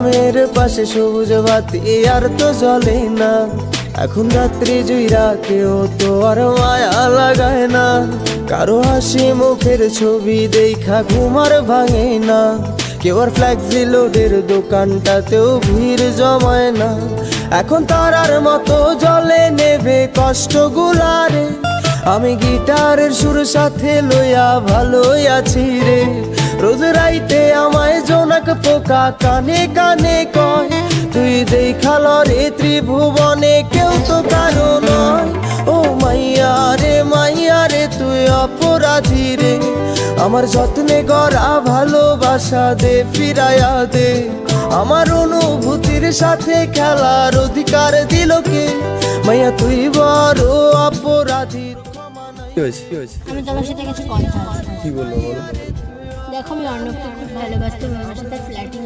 মেয়ের পাশে সবুজ বাতি আর তো জ্বলে না, এখন রাত্রি জুইরা কেউ তো আর মায়া লাগায় না, কারো হাসি মুখের ছবি দেখা ঘুমার ভাঙে না, কেউ আর ফ্ল্যাক্সি লোডের দোকানটাতেও ভিড় জমায় না, এখন তারার মতো জলে নেবে কষ্ট গুলারে, আমি গিটারের সুর সাথে লইয়া ভালোই আছি রে, রোজ রাইতে আমায় জোনাক পোকা কানে কানে কয়, তুই দেখাল রে ত্রিভুবনে কেউ তো কারো নয়, ও মাইয়া রে তুই অপরাধী রে, আমার যত্নে গড়া ভালোবাসা দে ফিরাইয়া দে, আমার অনুভূতির সাথে খেলার অধিকার দিল কে, মাইয়া তুই বড় অপরাধী। আমি তোমার সাথে কিছু কথা আছে। কি বলবো বলো? দেখো আমি অর্ণবকে খুব ভালোবাসতাম, আমার সাথে ফ্ল্যাটিং